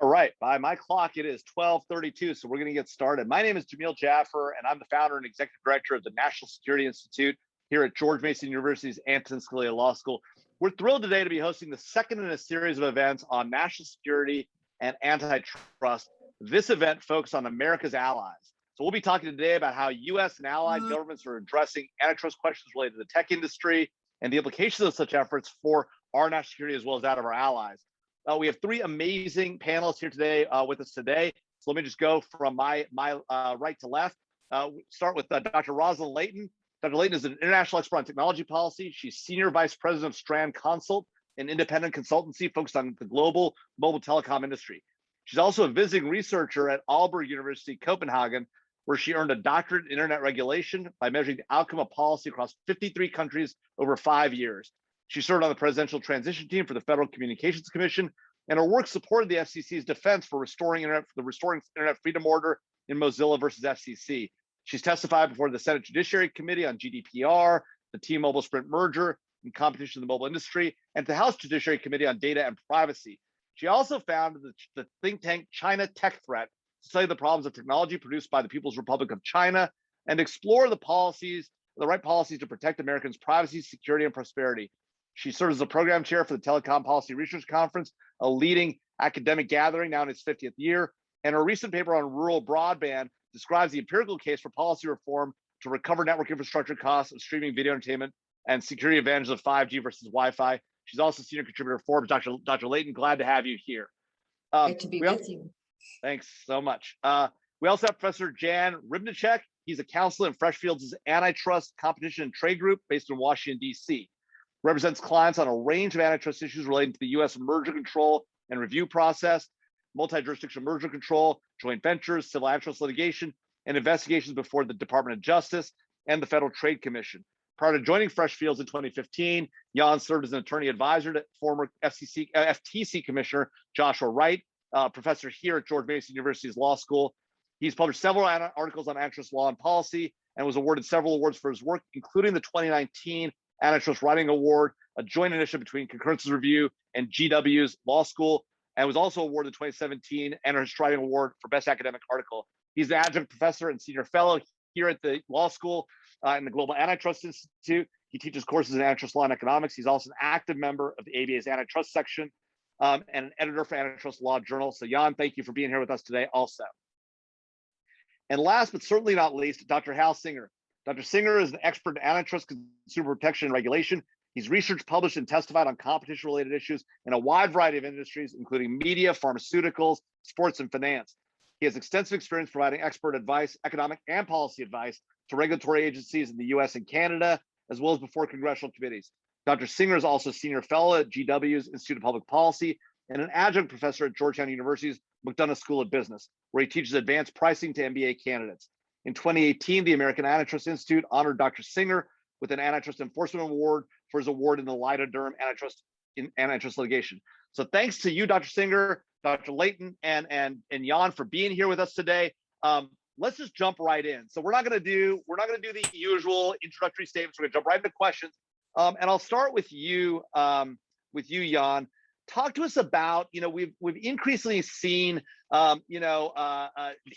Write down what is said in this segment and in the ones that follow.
All right, by my clock, it is 12:32, so we're going to get started. My name is Jamil Jaffer, and I'm the founder and executive director of the National Security Institute here at George Mason University's Antonin Scalia Law School. We're thrilled today to be hosting the second in a series of events on national security and antitrust. This event focused on America's allies. So we'll be talking today about how U.S. and allied governments are addressing antitrust questions related to the tech industry and the implications of such efforts for our national security as well as that of our allies. We have three amazing panelists here today with us today. So let me just go from my right to left. Start with Dr. Roslyn Layton. Dr. Layton is an international expert on technology policy. She's Senior Vice President of Strand Consult, an independent consultancy focused on the global mobile telecom industry. She's also a visiting researcher at Aalborg University, Copenhagen, where she earned a doctorate in internet regulation by measuring the outcome of policy across 53 countries over 5 years. She served on the presidential transition team for the Federal Communications Commission, and her work supported the FCC's defense for restoring Internet Freedom Order in Mozilla versus FCC. She's testified before the Senate Judiciary Committee on GDPR, the T-Mobile Sprint merger, and competition in the mobile industry, and the House Judiciary Committee on data and privacy. She also founded the think tank China Tech Threat to study the problems of technology produced by the People's Republic of China and explore the right policies to protect Americans' privacy, security, and prosperity. She serves as a program chair for the Telecom Policy Research Conference, a leading academic gathering now in its 50th year. And her recent paper on rural broadband describes the empirical case for policy reform to recover network infrastructure costs of streaming video entertainment and security advantages of 5G versus Wi-Fi. She's also senior contributor to Forbes. Dr. Layton, glad to have you here. Great to be with you. Thanks so much. We also have Professor Jan Rybnicek. He's a counselor in Freshfields' Antitrust, Competition, and Trade Group based in Washington, D.C. Represents clients on a range of antitrust issues relating to the U.S. merger control and review process, multi-jurisdictional merger control, joint ventures, civil antitrust litigation, and investigations before the Department of Justice and the Federal Trade Commission. Prior to joining Freshfields in 2015, Jan served as an attorney advisor to former FTC Commissioner Joshua Wright, professor here at George Mason University's Law School. He's published several articles on antitrust law and policy and was awarded several awards for his work, including the 2019 Antitrust Writing Award, a joint initiative between Concurrences Review and GW's Law School, and was also awarded the 2017 Antitrust Writing Award for Best Academic Article. He's an adjunct professor and senior fellow here at the Law School in the Global Antitrust Institute. He teaches courses in antitrust law and economics. He's also an active member of the ABA's antitrust section and an editor for Antitrust Law Journal. So Jan, thank you for being here with us today also. And last but certainly not least, Dr. Hal Singer. Dr. Singer is an expert in antitrust, consumer protection, and regulation. He's researched, published, and testified on competition-related issues in a wide variety of industries, including media, pharmaceuticals, sports, and finance. He has extensive experience providing expert advice, economic and policy advice to regulatory agencies in the US and Canada, as well as before congressional committees. Dr. Singer is also senior fellow at GW's Institute of Public Policy and an adjunct professor at Georgetown University's McDonough School of Business, where he teaches advanced pricing to MBA candidates. In 2018, the American Antitrust Institute honored Dr. Singer with an Antitrust Enforcement Award for his award in the Lyda-Durham antitrust litigation. So thanks to you, Dr. Singer, Dr. Layton, and Jan for being here with us today. Let's just jump right in. So we're not going to do the usual introductory statements. We're going to jump right into questions. And I'll start with you, Jan. Talk to us about, we've increasingly seen,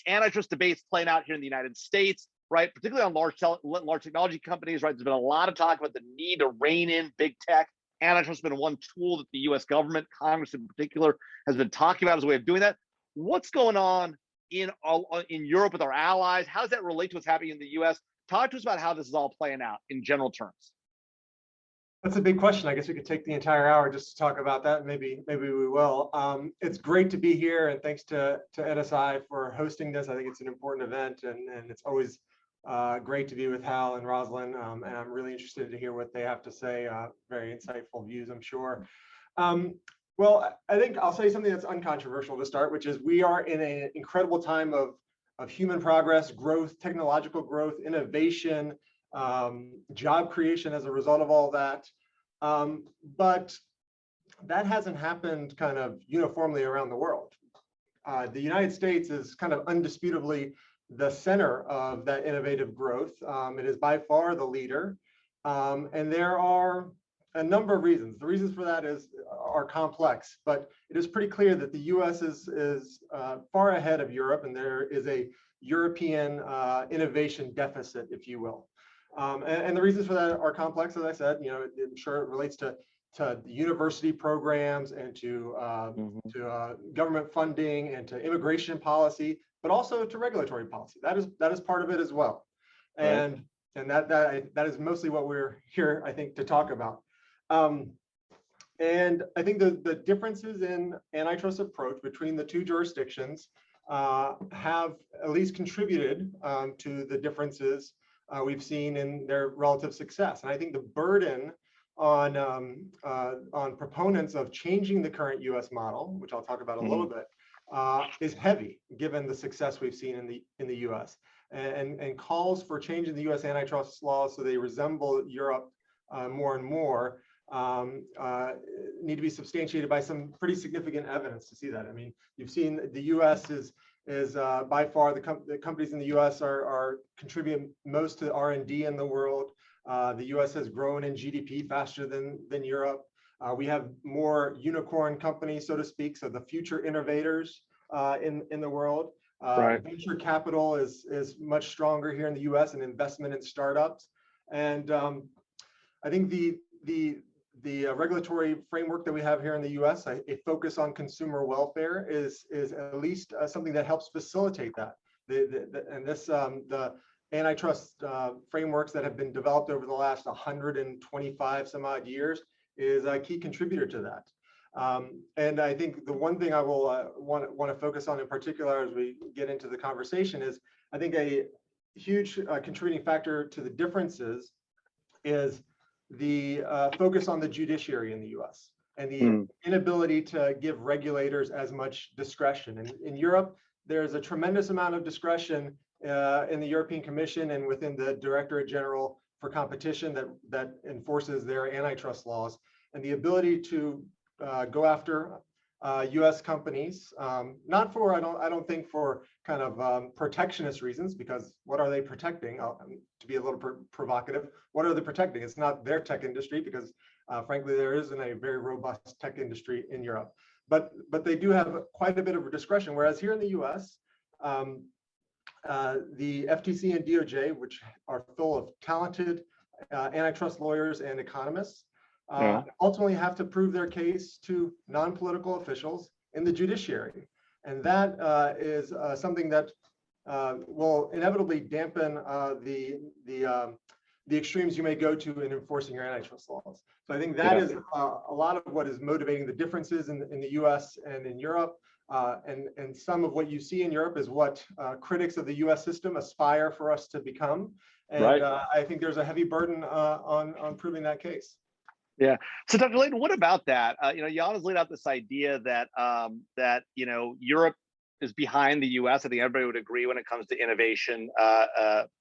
antitrust debates playing out here in the United States, right? Particularly on large technology companies, right? There's been a lot of talk about the need to rein in big tech. Antitrust has been one tool that the U.S. government, Congress in particular, has been talking about as a way of doing that. What's going on in Europe with our allies? How does that relate to what's happening in the U.S.? Talk to us about how this is all playing out in general terms. That's a big question. I guess we could take the entire hour just to talk about that. Maybe we will. It's great to be here, and thanks to NSI for hosting this. I think it's an important event, and it's always great to be with Hal and Roslyn, and I'm really interested to hear what they have to say. Very insightful views, I'm sure. Well, I think I'll say something that's uncontroversial to start, which is we are in an incredible time of human progress, growth, technological growth, innovation, job creation as a result of all that. But that hasn't happened kind of uniformly around the world. The United States is kind of undisputably the center of that innovative growth. It is by far the leader. And there are a number of reasons. The reasons for that are complex, but it is pretty clear that the U.S. is far ahead of Europe, and there is a European innovation deficit, if you will. And the reasons for that are complex, as I said. I'm sure it relates to the university programs and to government funding and to immigration policy, but also to regulatory policy. That is part of it as well. And that is mostly what we're here, I think, to talk about. And I think the differences in antitrust approach between the two jurisdictions have at least contributed to the differences we've seen in their relative success. And I think the burden on proponents of changing the current U.S. model, which I'll talk about a little bit, is heavy, given the success we've seen in the U.S. And calls for changing the U.S. antitrust laws so they resemble Europe more and more need to be substantiated by some pretty significant evidence to see that. I mean, you've seen the U.S. is by far the companies in the U.S. are contributing most to R&D in the world. The U.S. has grown in GDP faster than Europe. We have more unicorn companies, so to speak, so the future innovators in the world. Venture capital is much stronger here in the U.S. and investment in startups. And I think the regulatory framework that we have here in the U.S., a focus on consumer welfare, is at least something that helps facilitate that. The antitrust frameworks that have been developed over the last 125 some odd years is a key contributor to that. And I think the one thing I will want to focus on in particular as we get into the conversation is, I think a huge contributing factor to the differences is the focus on the judiciary in the U.S. and the inability to give regulators as much discretion. And in Europe, there's a tremendous amount of discretion in the European Commission and within the Directorate General for Competition that enforces their antitrust laws, and the ability to go after U.S. companies, not for, I don't think for kind of protectionist reasons, because what are they protecting? To be a little provocative, what are they protecting? It's not their tech industry, because frankly, there isn't a very robust tech industry in Europe. But they do have quite a bit of discretion, whereas here in the U.S., the FTC and DOJ, which are full of talented antitrust lawyers and economists, ultimately have to prove their case to non-political officials in the judiciary. And that is something that will inevitably dampen the extremes you may go to in enforcing your antitrust laws. So I think that is a lot of what is motivating the differences in the US and in Europe. And some of what you see in Europe is what critics of the US system aspire for us to become. And I think there's a heavy burden on proving that case. Yeah. So, Dr. Layton, what about that? Jan has laid out this idea that Europe is behind the U.S. I think everybody would agree when it comes to innovation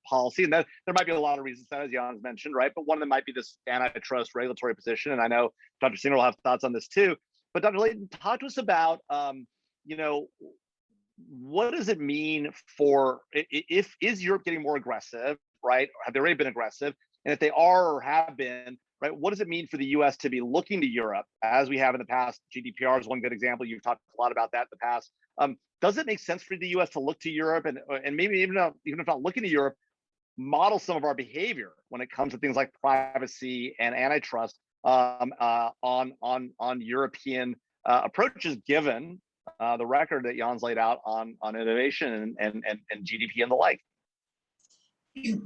policy, and that there might be a lot of reasons that, as Jan's mentioned, right? But one of them might be this antitrust regulatory position, and I know Dr. Singer will have thoughts on this too. But Dr. Layton, talk to us about what does it mean for is Europe getting more aggressive, right? Or have they already been aggressive? And if they are or have been, right, what does it mean for the U.S. to be looking to Europe as we have in the past? GDPR is one good example. You've talked a lot about that in the past. Does it make sense for the U.S. to look to Europe and maybe even if not looking to Europe, model some of our behavior when it comes to things like privacy and antitrust on European approaches, given the record that Jan's laid out on innovation and GDP and the like?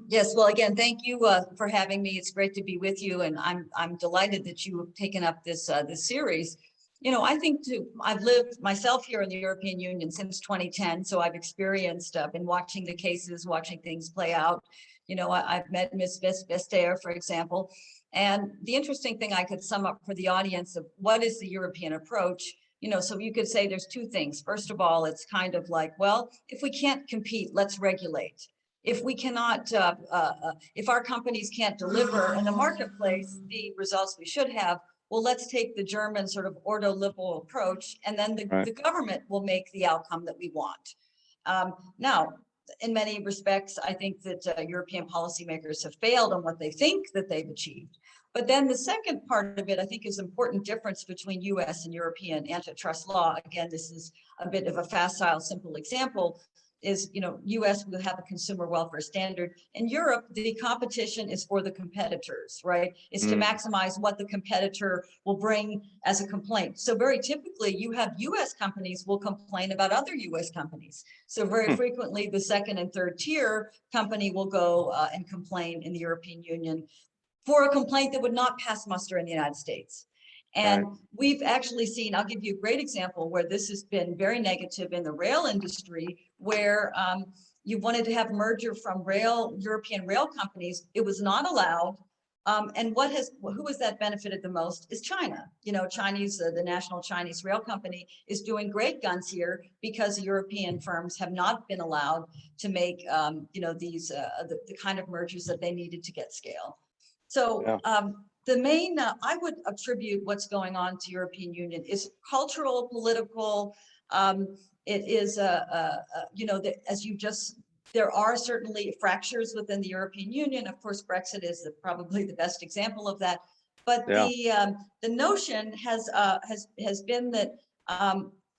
Yes, well, again, thank you for having me. It's great to be with you, and I'm delighted that you have taken up this series. I think I've lived myself here in the European Union since 2010, so I've experienced, been watching the cases, watching things play out. I've met Ms. Vestager, for example, and the interesting thing I could sum up for the audience of what is the European approach. So you could say there's two things. First of all, it's kind of like, well, if we can't compete, let's regulate. If we cannot, if our companies can't deliver in the marketplace the results we should have, well, let's take the German sort of ordoliberal approach, and then the government will make the outcome that we want. Now, in many respects, I think that European policymakers have failed on what they think that they've achieved. But then the second part of it, I think, is an important difference between US and European antitrust law. Again, this is a bit of a facile, simple example, is, US will have a consumer welfare standard. In Europe, the competition is for the competitors, right? It's to maximize what the competitor will bring as a complaint. So very typically, you have US companies will complain about other US companies. So very frequently, the second and third tier company will go and complain in the European Union for a complaint that would not pass muster in the United States. And we've actually seen, I'll give you a great example where this has been very negative in the rail industry, where you wanted to have merger from European rail companies. It was not allowed. And who has that benefited the most is China. The national Chinese rail company is doing great guns here because European firms have not been allowed to make, the kind of mergers that they needed to get scale. So the main, I would attribute what's going on to European Union is cultural, political. It is, there are certainly fractures within the European Union. Of course, Brexit is probably the best example of that. But the notion has been that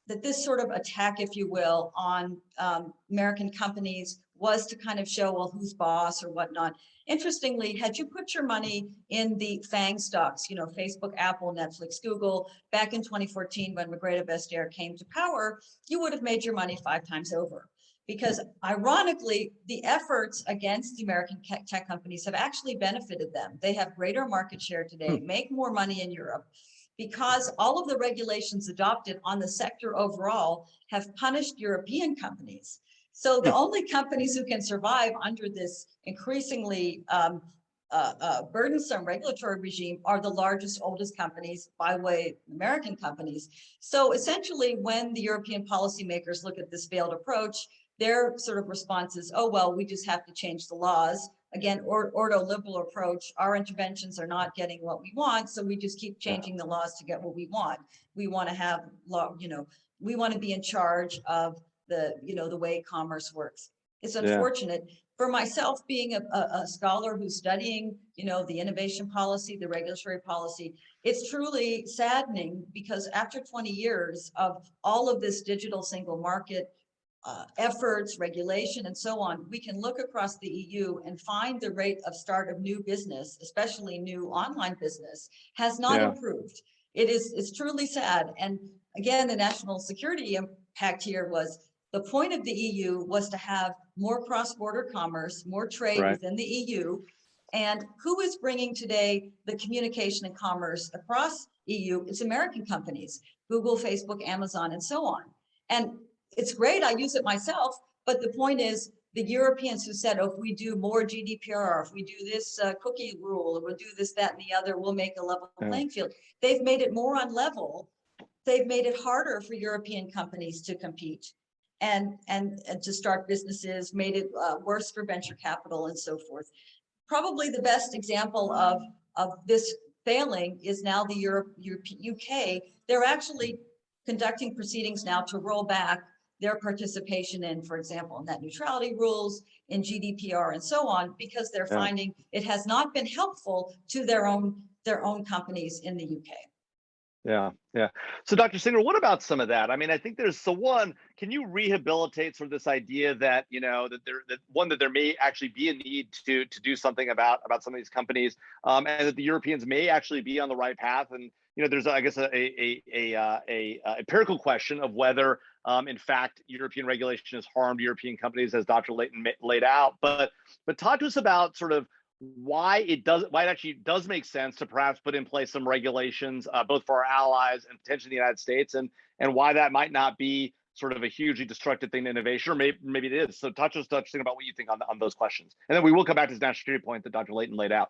that this sort of attack, if you will, on American companies was to kind of show, well, who's boss or whatnot. Interestingly, had you put your money in the FANG stocks, Facebook, Apple, Netflix, Google, back in 2014, when Margrethe Vestager came to power, you would have made your money 5 times over. Because ironically, the efforts against the American tech companies have actually benefited them. They have greater market share today, make more money in Europe, because all of the regulations adopted on the sector overall have punished European companies. So the only companies who can survive under this increasingly burdensome regulatory regime are the largest, oldest companies, by way of American companies. So essentially, when the European policymakers look at this failed approach, their sort of response is, oh, well, we just have to change the laws. Again, ordoliberal approach, our interventions are not getting what we want, so we just keep changing the laws to get what we want. We want to have law, we want to be in charge of the way commerce works. It's unfortunate. For myself, being a scholar who's studying, the innovation policy, the regulatory policy, it's truly saddening because after 20 years of all of this digital single market efforts, regulation, and so on, we can look across the EU and find the rate of start of new business, especially new online business, has not improved. It's truly sad. And again, the national security impact here was the point of the EU was to have more cross-border commerce, more trade within the EU. And who is bringing today the communication and commerce across EU? It's American companies, Google, Facebook, Amazon, and so on. And it's great, I use it myself, but the point is the Europeans who said, oh, if we do more GDPR, if we do this cookie rule, or we'll do this, that, and the other, we'll make a level playing field. They've made it more unlevel. They've made it harder for European companies to compete and to start businesses, made it worse for venture capital and so forth. Probably the best example of this failing is now the UK. They're actually conducting proceedings now to roll back their participation in, for example, net neutrality rules, in GDPR and so on, because they're finding it has not been helpful to their own companies in the UK. Yeah. So Dr. Singer, what about some of that? I mean, I think one, can you rehabilitate sort of this idea that, that there may actually be a need to do something about some of these companies, and that the Europeans may actually be on the right path. And, there's, I guess, a empirical question of whether, in fact, European regulation has harmed European companies, as Dr. Layton laid out. But talk to us about sort of why it actually does make sense to perhaps put in place some regulations, both for our allies and potentially the United States, and why that might not be sort of a hugely destructive thing to innovation, or maybe it is. So talk to us about what you think on those questions. And then we will come back to this national security point that Dr. Layton laid out.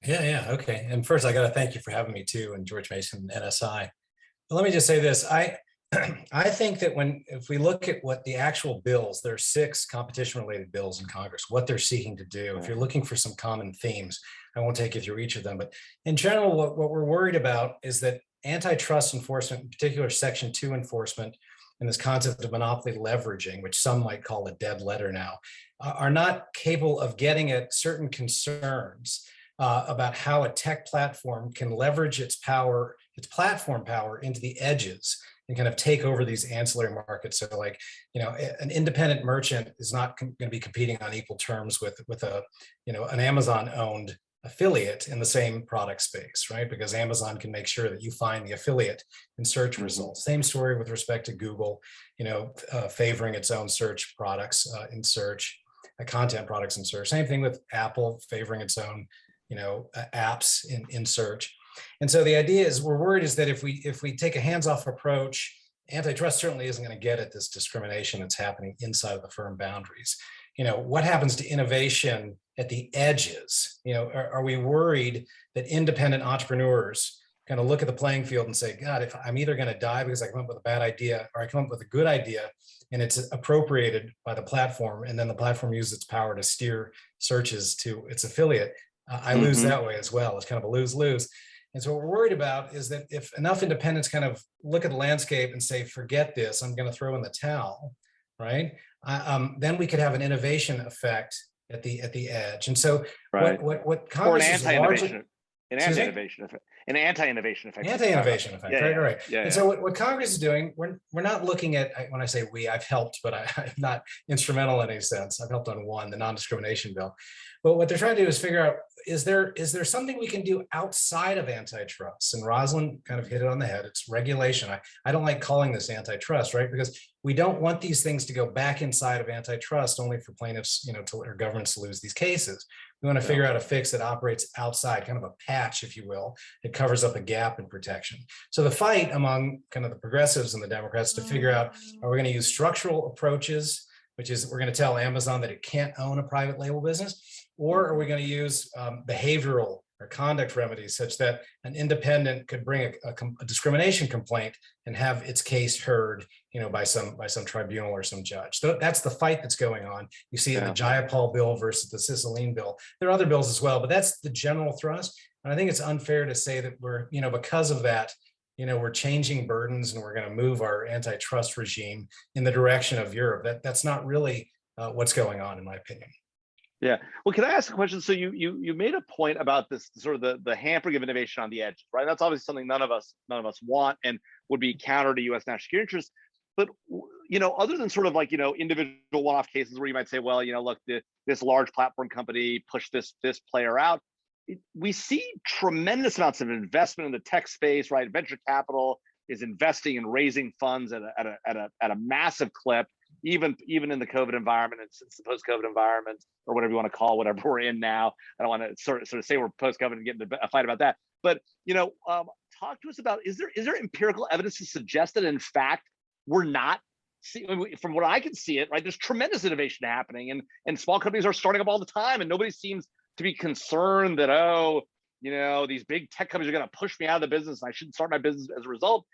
Yeah, okay. And first, I got to thank you for having me too, and George Mason, NSI. But let me just say this. I think that if we look at what the actual bills, there are 6 competition-related bills in Congress, what they're seeking to do. If you're looking for some common themes, I won't take you through each of them. But in general, what we're worried about is that antitrust enforcement, in particular Section 2 enforcement, and this concept of monopoly leveraging, which some might call a dead letter now, are not capable of getting at certain concerns about how a tech platform can leverage its power, its platform power into the edges and kind of take over these ancillary markets. So like, an independent merchant is not going to be competing on equal terms with a, an Amazon owned affiliate in the same product space, right? Because Amazon can make sure that you find the affiliate in search results. Same story with respect to Google, favoring its own search products in search, content products in search. Same thing with Apple favoring its own, apps in search. And so the idea is, we're worried is that if we take a hands-off approach, antitrust certainly isn't going to get at this discrimination that's happening inside of the firm boundaries. What happens to innovation at the edges? Are we worried that independent entrepreneurs kind of look at the playing field and say, God, if I'm either going to die because I come up with a bad idea, or I come up with a good idea and it's appropriated by the platform, and then the platform uses its power to steer searches to its affiliate, I lose that way as well. It's kind of a lose-lose. And so what we're worried about is that if enough independents kind of look at the landscape and say, forget this, I'm going to throw in the towel, right? Then we could have an innovation effect at the edge. And so what Congress is largely, an anti-innovation effect. Anti-innovation effect. Right. And so what Congress is doing, we're not looking at, when I say we, I've helped, but I'm not instrumental in any sense. I've helped on one, the non-discrimination bill. But what they're trying to do is figure out, is there something we can do outside of antitrust? And Roslyn kind of hit it on the head. It's regulation. I don't like calling this antitrust, right? Because we don't want these things to go back inside of antitrust only for plaintiffs, or governments to lose these cases. We want to figure out a fix that operates outside, kind of a patch, if you will. It covers up a gap in protection. So the fight among kind of the progressives and the Democrats to figure out, are we going to use structural approaches, which is we're going to tell Amazon that it can't own a private label business, or are we going to use behavioral or conduct remedies such that an independent could bring a discrimination complaint and have its case heard, by some tribunal or some judge. So that's the fight that's going on. You see the Jayapal bill versus the Cicilline bill. There are other bills as well, but that's the general thrust. And I think it's unfair to say that we're, because of that, we're changing burdens and we're going to move our antitrust regime in the direction of Europe. That's not really what's going on, in my opinion. Yeah. Well, can I ask a question? So you made a point about this sort of the hampering of innovation on the edge, right? That's obviously something none of us want and would be counter to U.S. national security interests. But other than sort of like individual one-off cases where you might say, well, look, this large platform company pushed this player out, we see tremendous amounts of investment in the tech space, right? Venture capital is investing and raising funds at a massive clip. Even in the COVID environment, and since the post-COVID environment, or whatever you want to call whatever we're in now, I don't want to sort of say we're post-COVID and get into a fight about that. But talk to us about, is there empirical evidence to suggest that in fact we're not from what I can see it, right? There's tremendous innovation happening, and small companies are starting up all the time, and nobody seems to be concerned that these big tech companies are going to push me out of the business and I shouldn't start my business as a result.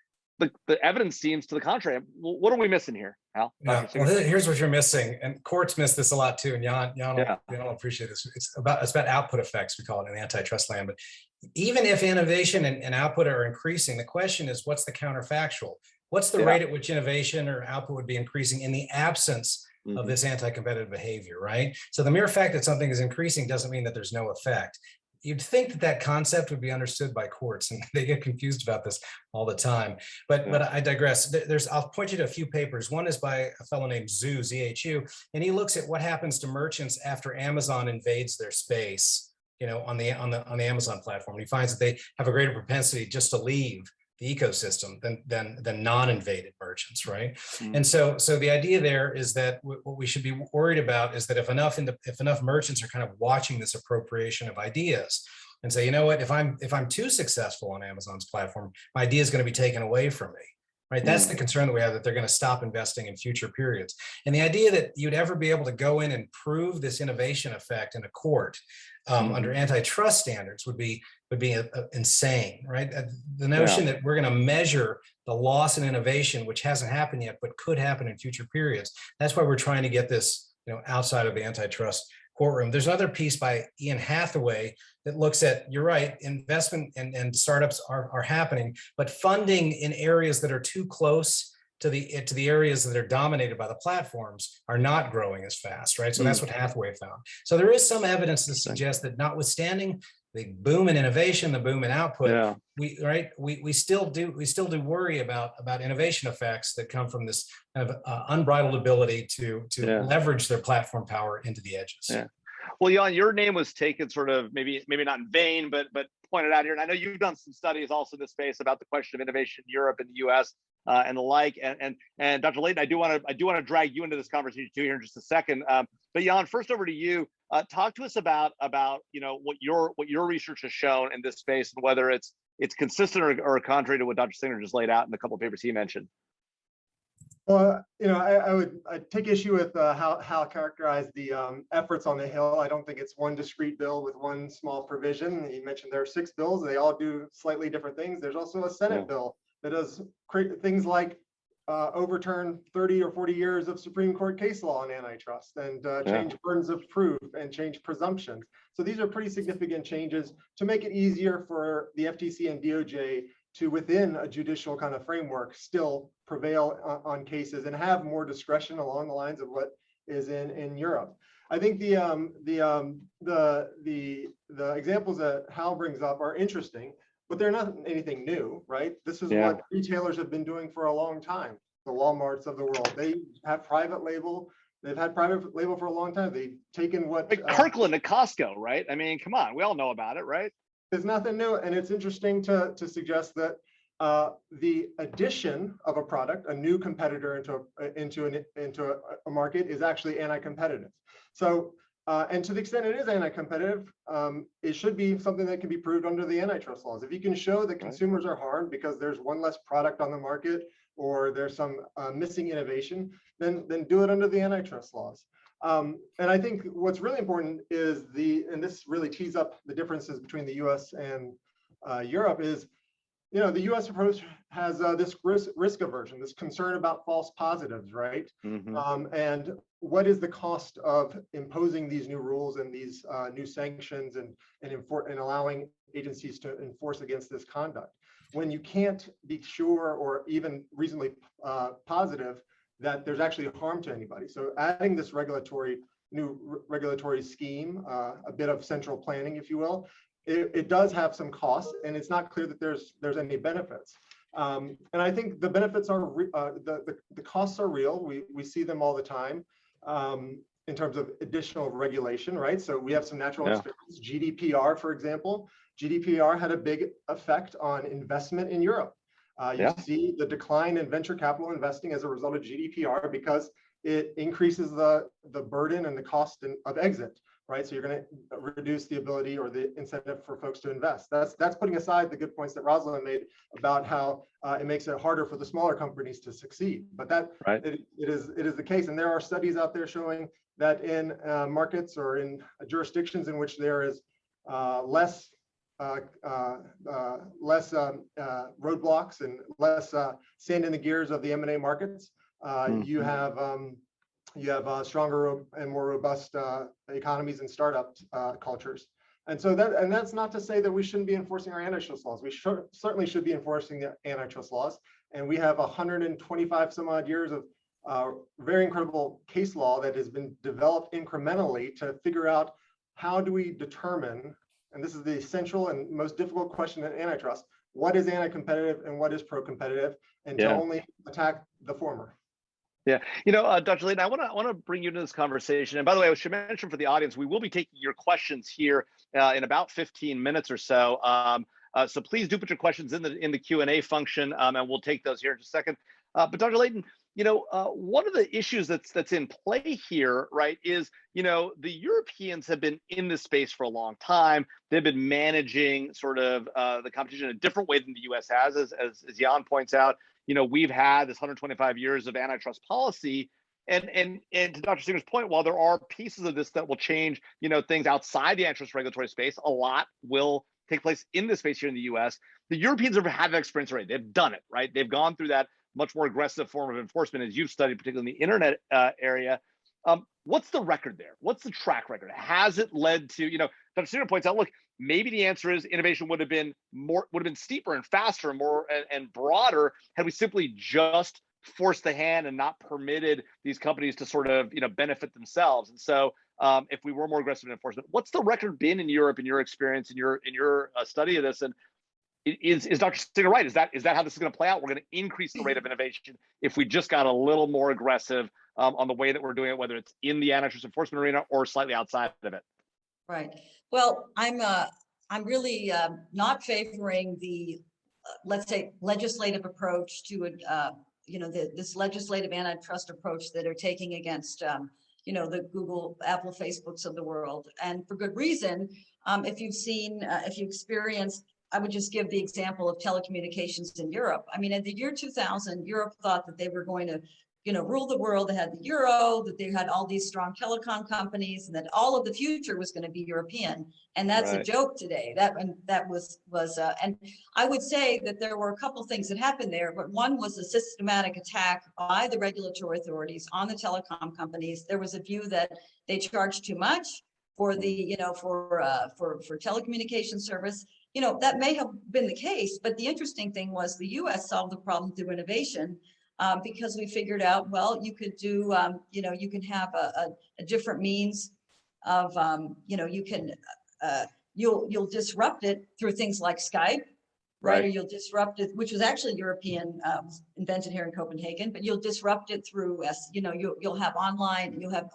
The evidence seems to the contrary. What are we missing here, Hal? Yeah, well, here's what you're missing, and courts miss this a lot too. And Jan will appreciate this. It's about output effects, we call it in antitrust land. But even if innovation and output are increasing, the question is, what's the counterfactual? What's the rate at which innovation or output would be increasing in the absence of this anti-competitive behavior, right? So the mere fact that something is increasing doesn't mean that there's no effect. You'd think that concept would be understood by courts, and they get confused about this all the time. But I digress. I'll point you to a few papers. One is by a fellow named Zhu, Z-H-U, and he looks at what happens to merchants after Amazon invades their space, on the Amazon platform. And he finds that they have a greater propensity just to leave the ecosystem than non-invaded merchants, right? And so the idea there is that what we should be worried about is that if enough merchants are kind of watching this appropriation of ideas and say, if I'm too successful on Amazon's platform, my idea is going to be taken away from me, right? That's the concern that we have, that they're going to stop investing in future periods. And the idea that you'd ever be able to go in and prove this innovation effect in a court under antitrust standards would be insane, right? The notion that we're going to measure the loss in innovation, which hasn't happened yet, but could happen in future periods. That's why we're trying to get this, outside of the antitrust courtroom. There's another piece by Ian Hathaway that looks at, you're right, investment and startups are happening, but funding in areas that are too close to the areas that are dominated by the platforms are not growing as fast, right? So that's what Hathaway found. So there is some evidence to suggest that, notwithstanding the boom in innovation, the boom in output, Yeah. we still do worry about innovation effects that come from this kind of unbridled ability to leverage their platform power into the edges. Yeah. Well, Jan, your name was taken sort of maybe not in vain, but pointed out here. And I know you've done some studies also in this space about the question of innovation in Europe and the U.S. And the like. And Dr. Layton, I do want to drag you into this conversation too here in just a second. But Jan, first over to you. Talk to us about what your research has shown in this space and whether it's consistent or contrary to what Dr. Singer just laid out in a couple of papers he mentioned. Well, I'd take issue with how Hal characterized the efforts on the Hill. I don't think it's one discrete bill with one small provision. He mentioned there are 6 bills. They all do slightly different things. There's also a Senate bill that does things like overturn 30 or 40 years of Supreme Court case law on antitrust and change burdens of proof and change presumptions. So these are pretty significant changes to make it easier for the FTC and DOJ to, within a judicial kind of framework, still prevail on cases and have more discretion along the lines of what is in Europe. I think the examples that Hal brings up are interesting, but they're not anything new, right? This is what retailers have been doing for a long time. The Walmarts of the world, they have private label. They've had private label for a long time. They've taken what Kirkland at Costco, right? I mean, come on, we all know about it, right? There's nothing new, and it's interesting to suggest that the addition of a product, a new competitor into a market, is actually anti-competitive. So, and to the extent it is anti-competitive, it should be something that can be proved under the antitrust laws. If you can show that consumers are harmed because there's one less product on the market or there's some missing innovation, then do it under the antitrust laws. And I think what's really important is and this really tees up the differences between the US and Europe, is, the US approach has this risk aversion, this concern about false positives, right? And what is the cost of imposing these new rules and these new sanctions and allowing agencies to enforce against this conduct, when you can't be sure or even reasonably positive that there's actually harm to anybody. So adding this new regulatory scheme, a bit of central planning, if you will, it does have some costs, and it's not clear that there's any benefits. And I think the benefits are the costs are real. We see them all the time in terms of additional regulation, right? So we have some natural experiments. GDPR, for example, GDPR had a big effect on investment in Europe. You see the decline in venture capital investing as a result of GDPR because it increases the burden and the cost of exit, right? So you're going to reduce the ability or the incentive for folks to invest. That's putting aside the good points that Roslyn made about how it makes it harder for the smaller companies to succeed. But it is the case, and there are studies out there showing that in markets or in jurisdictions in which there is less roadblocks and less sand in the gears of the M&A markets, you have stronger and more robust economies and startup cultures. And so that's not to say that we shouldn't be enforcing our antitrust laws. We certainly should be enforcing the antitrust laws. And we have 125 some odd years of very incredible case law that has been developed incrementally to figure out how do we determine, and this is the essential and most difficult question in antitrust, what is anti-competitive and what is pro-competitive, and to only attack the former. Yeah, Dr. Layton, I want to bring you into this conversation. And by the way, I should mention for the audience, we will be taking your questions here in about 15 minutes or so. So please do put your questions in the Q&A function, and we'll take those here in just a second. But Dr. Layton, one of the issues that's in play here, right, is the Europeans have been in this space for a long time. They've been managing sort of the competition in a different way than the U.S. has, as Jan points out. We've had this 125 years of antitrust policy, and to Dr. Singer's point, while there are pieces of this that will change, things outside the antitrust regulatory space, a lot will take place in this space here in the U.S. The Europeans have had that experience already. They've done it, right? They've gone through that much more aggressive form of enforcement, as you've studied, particularly in the internet area. What's the record there? What's the track record? Has it led to, Dr. Singer points out, look, maybe the answer is innovation would have been steeper and faster and more and broader had we simply just forced the hand and not permitted these companies to sort of, benefit themselves. And so if we were more aggressive in enforcement. What's the record been in Europe, in your experience, in your study of this? And is Dr. Singer right? Is that how this is going to play out? We're going to increase the rate of innovation if we just got a little more aggressive on the way that we're doing it, whether it's in the antitrust enforcement arena or slightly outside of it. Right. Well, I'm really not favoring the let's say legislative approach to this legislative antitrust approach that are taking against the Google, Apple, Facebooks of the world, and for good reason. If you experienced, I would just give the example of telecommunications in Europe. I mean, in the year 2000, Europe thought that they were going to rule the world. They had the euro, that they had all these strong telecom companies, and that all of the future was going to be European. And that's a joke today. That was and I would say that there were a couple things that happened there, but one was a systematic attack by the regulatory authorities on the telecom companies. There was a view that they charged too much for the for telecommunication service. That may have been the case, but the interesting thing was the U.S. solved the problem through innovation. Because we figured out, well, you could do, you can have a different means of, you'll disrupt it through things like Skype, right? Or you'll disrupt it, which was actually European, invented here in Copenhagen, but you'll disrupt it through, you'll have online, you'll have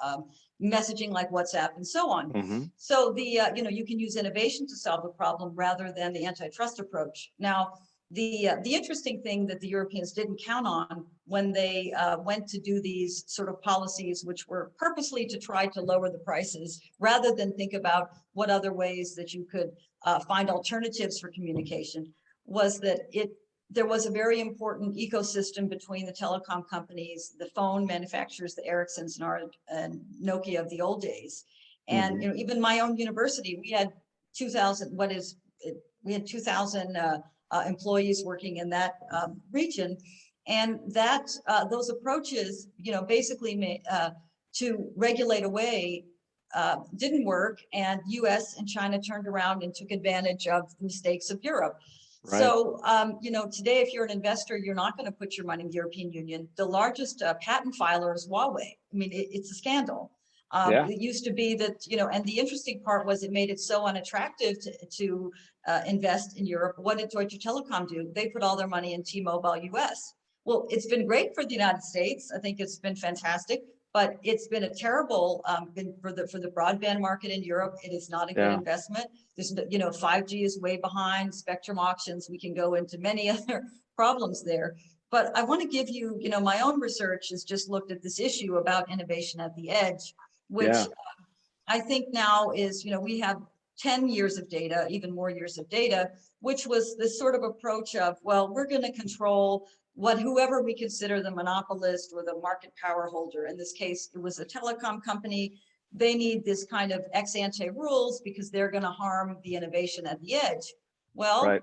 messaging like WhatsApp and so on. Mm-hmm. So you can use innovation to solve the problem rather than the antitrust approach. Now, the interesting thing that the Europeans didn't count on when they went to do these sort of policies, which were purposely to try to lower the prices, rather than think about what other ways that you could find alternatives for communication, was that there was a very important ecosystem between the telecom companies, the phone manufacturers, the Ericssons and Nokia of the old days. And even my own university, we had 2,000 employees working in that region, and that those approaches, basically to regulate away didn't work, and U.S. and China turned around and took advantage of the mistakes of Europe. Right. So, today, if you're an investor, you're not going to put your money in the European Union. The largest patent filer is Huawei. I mean, it's a scandal. It used to be that, and the interesting part was it made it so unattractive to invest in Europe. What did Deutsche Telekom do? They put all their money in T-Mobile US. Well, it's been great for the United States. I think it's been fantastic, but it's been a terrible for the broadband market in Europe. It is not a good investment. There's, 5G is way behind, spectrum auctions. We can go into many other problems there. But I want to give you, my own research has just looked at this issue about innovation at the edge, which I think now is, we have 10 years of data, even more years of data, which was this sort of approach of, well, we're going to control whoever we consider the monopolist or the market power holder. In this case, it was a telecom company. They need this kind of ex ante rules because they're going to harm the innovation at the edge. Well,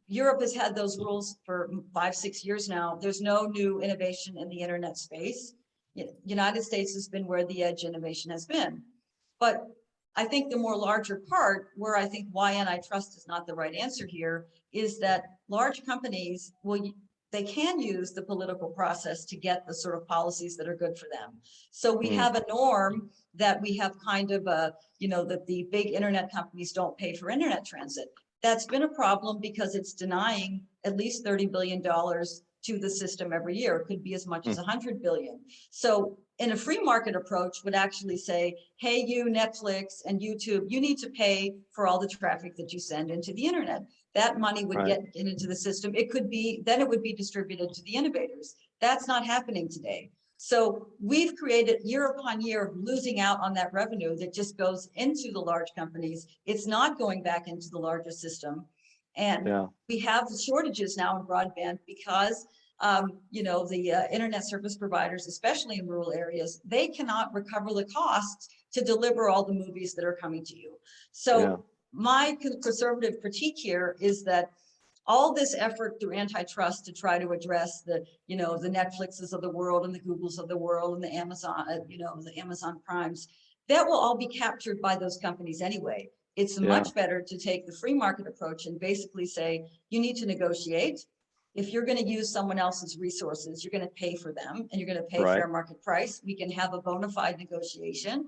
Europe has had those rules for 5-6 years now. There's no new innovation in the internet space. United States has been where the edge innovation has been. But I think the more larger part, where I think why antitrust is not the right answer here, is that large companies they can use the political process to get the sort of policies that are good for them. So we have a norm that we have kind of that the big internet companies don't pay for internet transit. That's been a problem because it's denying at least $30 billion to the system every year. It could be as much as 100 billion. So in a free market approach would actually say, hey, you Netflix and YouTube, you need to pay for all the traffic that you send into the internet. That money would get into the system. It could be, then it would be distributed to the innovators. That's not happening today. So we've created year upon year of losing out on that revenue that just goes into the large companies. It's not going back into the larger system. And we have shortages now in broadband because, the internet service providers, especially in rural areas, they cannot recover the costs to deliver all the movies that are coming to you. So my conservative critique here is that all this effort through antitrust to try to address the Netflixes of the world and the Googles of the world and the Amazon, the Amazon Primes, that will all be captured by those companies anyway. It's much better to take the free market approach and basically say, you need to negotiate. if you're going to use someone else's resources, you're going to pay for them and you're going to pay Right. fair market price. We can have a bona fide negotiation.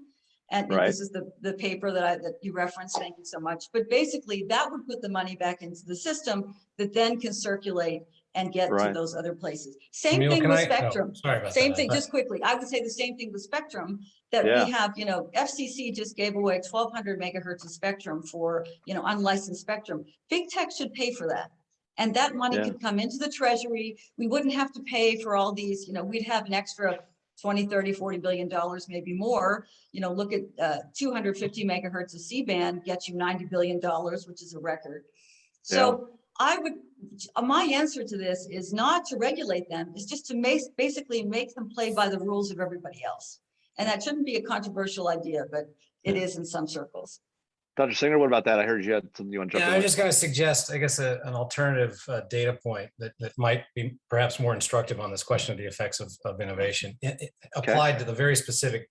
And Right. this is the paper that you referenced. Thank you so much. But basically that would put the money back into the system that then can circulate and get to Right. those other places. Same Camille, thing can with I- Spectrum. sorry about Same that. thing, just quickly. I would say the same thing with Spectrum, that Yeah. we have, FCC just gave away 1,200 megahertz of spectrum for, unlicensed spectrum. Big tech should pay for that. And that money Yeah. could come into the treasury. We wouldn't have to pay for all these, we'd have an extra 20, 30, 40 billion dollars, maybe more. Look at 250 megahertz of C-band gets you $90 billion, which is a record. So my answer to this is not to regulate them, it's just to basically make them play by the rules of everybody else. And that shouldn't be a controversial idea, but it is in some circles. Dr. Singer, what about that? I heard you had something you want to jump in Yeah, I'm with. just going to suggest, I guess, an alternative data point that might be perhaps more instructive on this question of the effects of innovation, applied to the very specific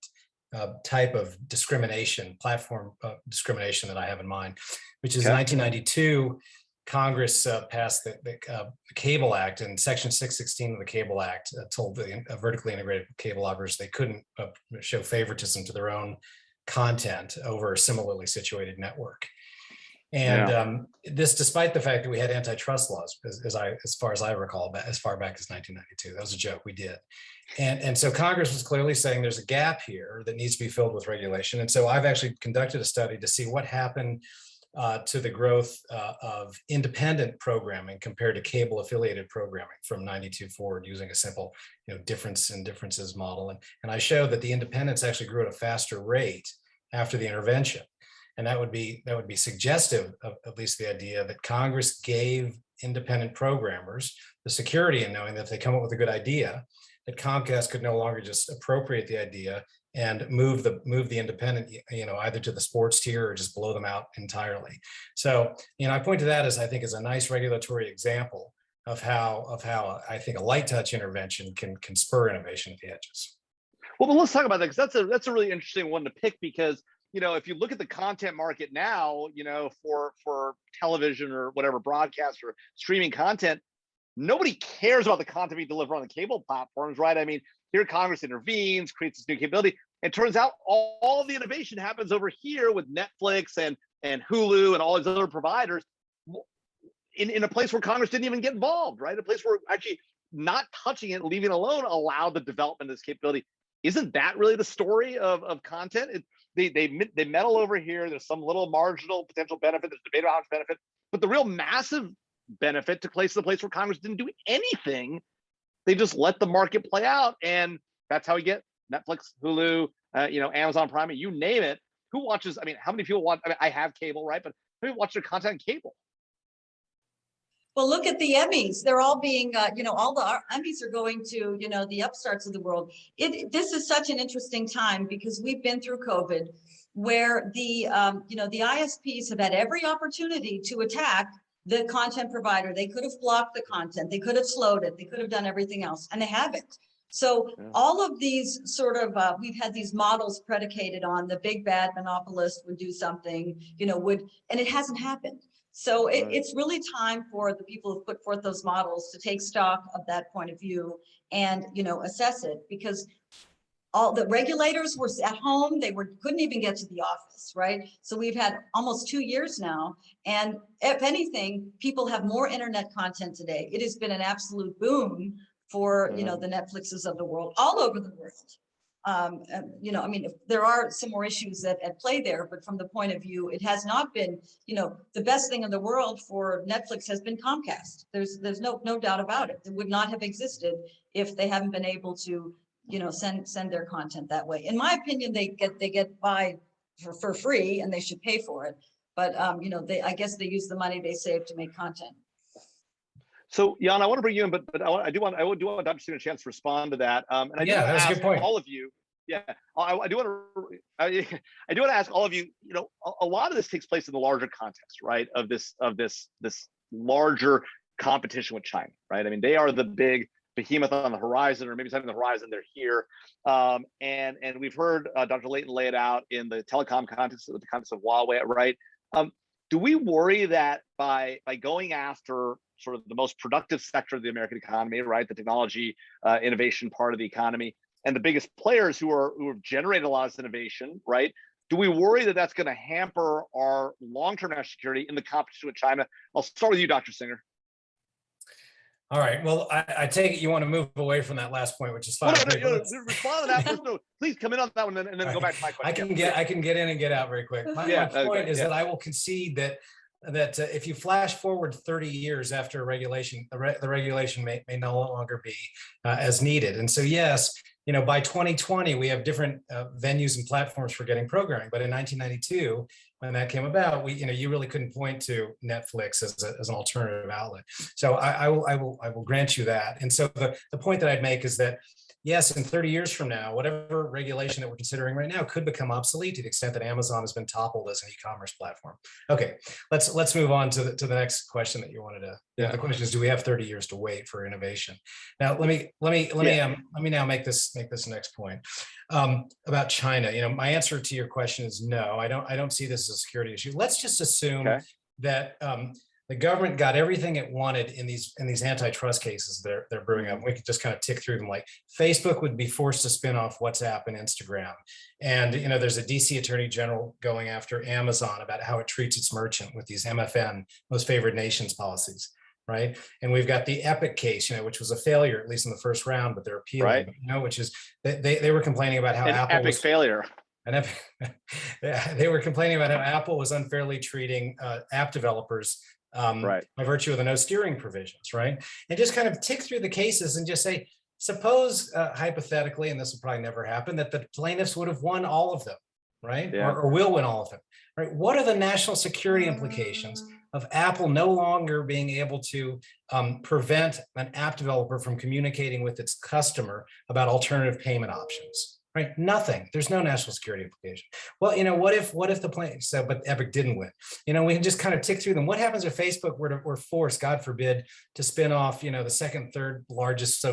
type of discrimination, platform discrimination that I have in mind, which is 1992, Congress passed the Cable Act, and Section 616 of the Cable Act told the vertically integrated cable operators they couldn't show favoritism to their own content over a similarly situated network. And this, despite the fact that we had antitrust laws, as far as I recall, as far back as 1992. That was a joke, we did. And so Congress was clearly saying there's a gap here that needs to be filled with regulation. And so I've actually conducted a study to see what happened to the growth of independent programming compared to cable affiliated programming from 92 forward, using a simple difference in differences model. And I showed that the independents actually grew at a faster rate after the intervention. And that would be suggestive of at least the idea that Congress gave independent programmers the security in knowing that if they come up with a good idea, that Comcast could no longer just appropriate the idea and move the independent, either to the sports tier or just blow them out entirely. So, I point to that as I think is a nice regulatory example of how I think a light touch intervention can spur innovation at the edges. Well, but let's talk about that, because that's a really interesting one to pick, because if you look at the content market now, for television or whatever, broadcast or streaming content, nobody cares about the content we deliver on the cable platforms, right? I mean, here Congress intervenes, creates this new capability, and turns out all the innovation happens over here with Netflix and Hulu and all these other providers in a place where Congress didn't even get involved, right? A place where actually not touching it, leaving it alone, allowed the development of this capability. Isn't that really the story of content? They meddle over here. There's some little marginal potential benefit. There's debate about how much benefit, but the real massive benefit took place in the place where Congress didn't do anything. They just let the market play out, and that's how we get Netflix, Hulu, Amazon Prime, you name it. Who watches? I mean, how many people watch? I mean, I have cable, right? But how many watch their content on cable? Well, look at the Emmys. They're all being, all the Emmys are going to, the upstarts of the world. This is such an interesting time because we've been through COVID, where the ISPs have had every opportunity to attack the content provider. They could have blocked the content. They could have slowed it. They could have done everything else, and they haven't. So all of these sort of, we've had these models predicated on the big bad monopolist would do something, and it hasn't happened. So it's really time for the people who put forth those models to take stock of that point of view and, assess it, because all the regulators were at home. They couldn't even get to the office, right? So we've had almost 2 years now. And if anything, people have more internet content today. It has been an absolute boom for, the Netflixes of the world, all over the world. I mean, there are some more issues at play there, but from the point of view, it has not been, the best thing in the world for Netflix has been Comcast. There's no doubt about it. It would not have existed if they haven't been able to, send their content that way. In my opinion, they get by for free, and they should pay for it. But I guess they use the money they save to make content. So, Jan, I want to bring you in, but I do want Dr. Singer a chance to respond to that. And I do want to ask all of you. Yeah, I do want to ask all of you. A lot of this takes place in the larger context, right? Of this larger competition with China, right? I mean, they are the big behemoth on the horizon, or maybe it's not on the horizon. They're here, and we've heard Dr. Layton lay it out in the telecom context, with the context of Huawei, right? Do we worry that by going after sort of the most productive sector of the American economy, right? The technology innovation part of the economy, and the biggest players who have generated a lot of this innovation, right? Do we worry that that's going to hamper our long-term national security in the competition with China? I'll start with you, Dr. Singer. All right. Well, I take it you want to move away from that last point, which is fine. Well, no, respond to that first. No, please come in on that one and then go back to my question. I can get in and get out very quick. My point is that I will concede that if you flash forward 30 years after a regulation, the regulation may no longer be as needed. And so, yes, by 2020, we have different venues and platforms for getting programming. But in 1992, when that came about, you really couldn't point to Netflix as an alternative outlet. So I will grant you that. And so the point that I'd make is that, yes, in 30 years from now, whatever regulation that we're considering right now could become obsolete to the extent that Amazon has been toppled as an e-commerce platform. Okay, let's move on to the next question that you wanted to. Yeah. The question is, do we have 30 years to wait for innovation? Now, let me now make this next point about China. My answer to your question is no. I don't see this as a security issue. Let's just assume that the government got everything it wanted in these antitrust cases they're brewing up. We could just kind of tick through them. Like Facebook would be forced to spin off WhatsApp and Instagram. And there's a DC Attorney General going after Amazon about how it treats its merchant with these MFN, most favored nations policies, right? And we've got the Epic case, which was a failure, at least in the first round, but they're appealing, right. Which is they were complaining about how Apple epic failure. They were complaining about how Apple was unfairly treating app developers by virtue of the no steering provisions, right? And just kind of tick through the cases and just say, suppose hypothetically, and this will probably never happen, that the plaintiffs would have won all of them, right? Yeah. Or will win all of them, right? What are the national security implications of Apple no longer being able to prevent an app developer from communicating with its customer about alternative payment options? Right? Nothing. There's no national security implication. Well, what if the plaintiffs said, but Epic didn't win? We can just kind of tick through them. What happens if Facebook were forced, God forbid, to spin off, the second, third largest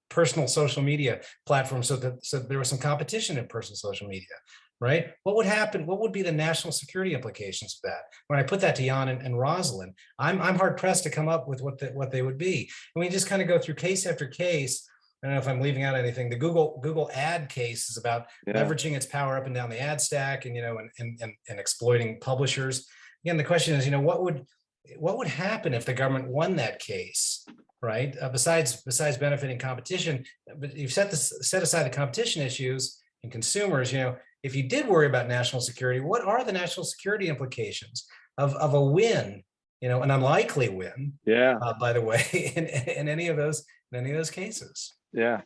personal social media platform, so there was some competition in personal social media, right? What would happen? What would be the national security implications of that? When I put that to Jan and Roslyn, I'm hard pressed to come up with what they would be. And we just kind of go through case after case. I don't know if I'm leaving out anything. The Google ad case is about leveraging its power up and down the ad stack, and exploiting publishers. Again, the question is, what would happen if the government won that case, right? Besides benefiting competition, but you've set aside the competition issues and consumers. If you did worry about national security, what are the national security implications of a win? An unlikely win. Yeah. By the way, in any of those cases. Yeah.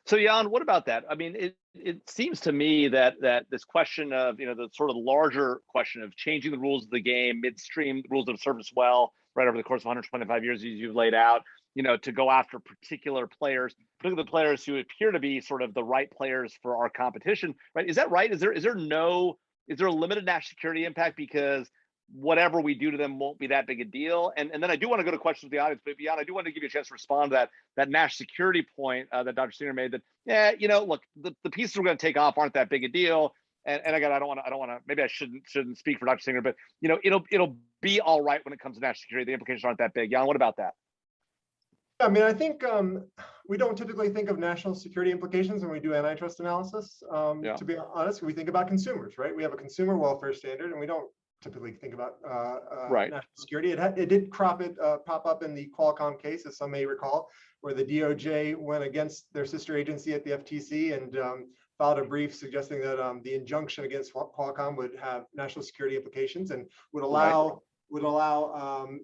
So Jan, what about that? I mean, it seems to me that this question of, the sort of larger question of changing the rules of the game midstream, rules that have served us well, right, over the course of 125 years, as you've laid out, to go after particular players, particularly the players who appear to be sort of the right players for our competition, right? Is that right? Is there a limited national security impact because whatever we do to them won't be that big a deal? And then I do want to go to questions with the audience, but Jan, I do want to give you a chance to respond to that national security point that Dr. Singer made, that, look, the pieces we're going to take off aren't that big a deal. And again, I don't want to, maybe I shouldn't speak for Dr. Singer, but it'll be all right when it comes to national security. The implications aren't that big. Jan, what about that? I mean, I think we don't typically think of national security implications when we do antitrust analysis. To be honest, we think about consumers, right? We have a consumer welfare standard, and we don't typically think about national security. It did pop up in the Qualcomm case, as some may recall, where the DOJ went against their sister agency at the FTC and filed a brief suggesting that the injunction against Qualcomm would have national security implications and would allow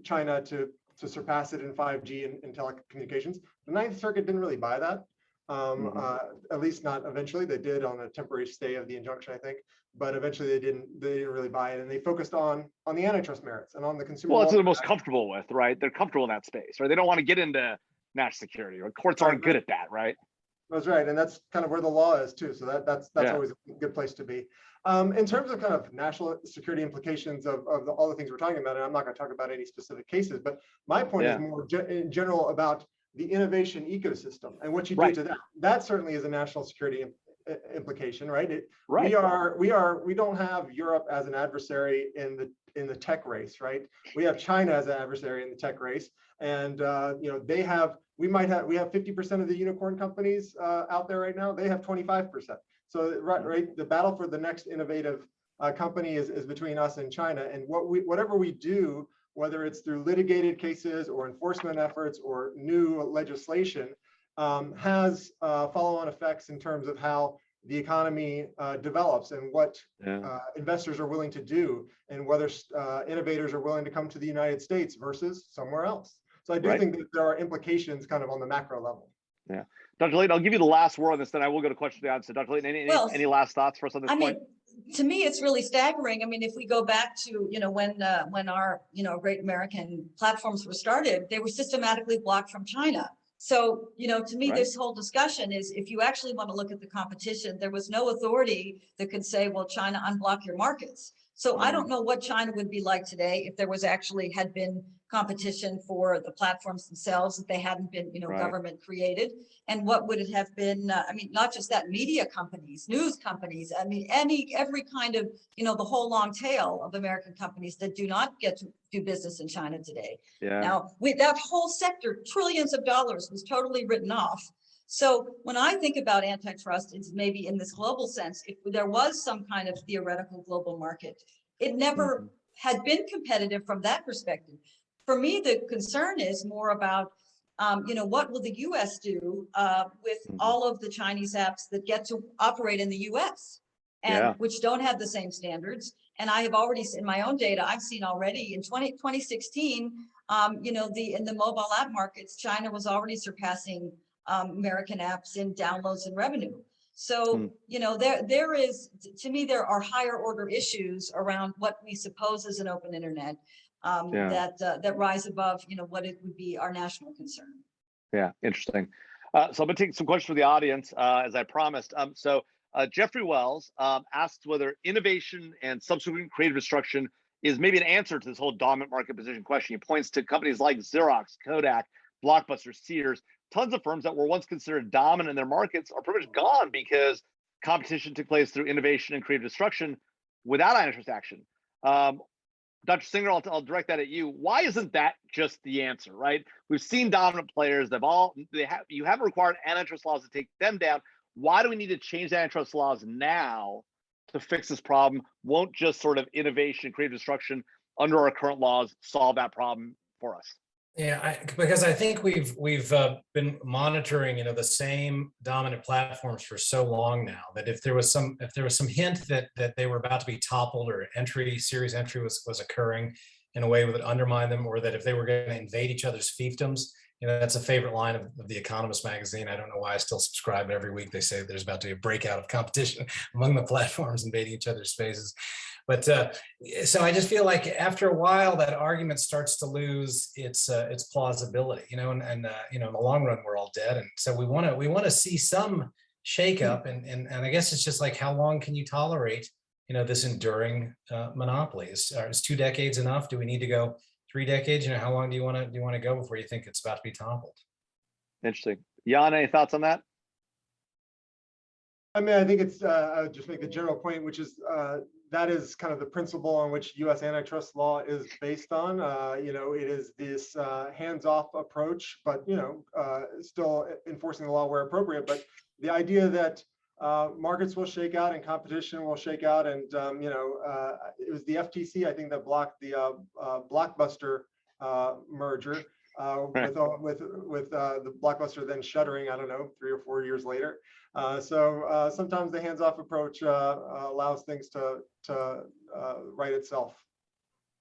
China to surpass it in 5G and telecommunications. The Ninth Circuit didn't really buy that. At least not eventually. They did on a temporary stay of the injunction, I think, but eventually they didn't really buy it, and they focused on the antitrust merits and on the consumer. Well, it's what they're most comfortable with, right? They're comfortable in that space, right? They don't want to get into national security, or courts aren't good at that, right? That's right, and that's kind of where the law is too. So that's always a good place to be. In terms of kind of national security implications of all the things we're talking about, and I'm not going to talk about any specific cases, but my point is more in general about the innovation ecosystem and what you do to that. That certainly is a national security implication, right? Right. We don't have Europe as an adversary in the tech race, right? We have China as an adversary in the tech race, and we have 50% of the unicorn companies out there right now. They have 25%. So right, the battle for the next innovative company is between us and China, and whatever we do, whether it's through litigated cases or enforcement efforts or new legislation, has follow-on effects in terms of how the economy develops and what investors are willing to do, and whether innovators are willing to come to the United States versus somewhere else. So I do think that there are implications kind of on the macro level. Yeah. Dr. Layton, I'll give you the last word on this, then I will go to questions to the audience. So Dr. Layton, any last thoughts for us on this point? To me, it's really staggering. I mean, if we go back to, when our, great American platforms were started, they were systematically blocked from China. So, to me, this whole discussion is, if you actually want to look at the competition, there was no authority that could say, well, China, unblock your markets. So I don't know what China would be like today if there was had been competition for the platforms themselves, if they hadn't been, government created, and what would it have been? Not just that, media companies, news companies, every kind of, the whole long tail of American companies that do not get to do business in China today. Yeah. Now, with that whole sector, trillions of dollars was totally written off. So when I think about antitrust, it's maybe in this global sense, if there was some kind of theoretical global market, it never had been competitive from that perspective. For me, the concern is more about, what will the US do with all of the Chinese apps that get to operate in the US and which don't have the same standards. And I have already, in my own data, I've seen already in 2016, in the mobile app markets, China was already surpassing American apps in downloads and revenue. So, there is, to me, there are higher order issues around what we suppose is an open internet that rise above, what it would be our national concern. Yeah, interesting. So I'm going to take some questions from the audience, as I promised. Jeffrey Wells asks whether innovation and subsequent creative destruction is maybe an answer to this whole dominant market position question. He points to companies like Xerox, Kodak, Blockbuster, Sears. Tons of firms that were once considered dominant in their markets are pretty much gone because competition took place through innovation and creative destruction without antitrust action. Dr. Singer, I'll direct that at you. Why isn't that just the answer, right? We've seen dominant players. You haven't required antitrust laws to take them down. Why do we need to change the antitrust laws now to fix this problem? Won't just sort of innovation, creative destruction under our current laws solve that problem for us? Yeah, because I think we've been monitoring, the same dominant platforms for so long now that if there was some hint that they were about to be toppled or series entry was occurring in a way that would undermine them, or that if they were going to invade each other's fiefdoms, that's a favorite line of The Economist magazine. I don't know why I still subscribe. Every week they say there's about to be a breakout of competition among the platforms invading each other's spaces. But so I just feel like after a while that argument starts to lose its plausibility, and in the long run we're all dead, and so we want to see some shakeup, and I guess it's just like, how long can you tolerate this enduring monopoly? Is 2 decades enough? Do we need to go 3 decades? How long do you want to go before you think it's about to be toppled? Interesting. Jan, any thoughts on that? I think it's I would just make the general point, which is that is kind of the principle on which U.S. antitrust law is based on. It is this hands-off approach, but still enforcing the law where appropriate. But the idea that markets will shake out and competition will shake out, and it was the FTC, I think, that blocked the Blockbuster merger with the Blockbuster then shuttering, I don't know, 3 or 4 years later. So sometimes the hands-off approach allows things to right itself.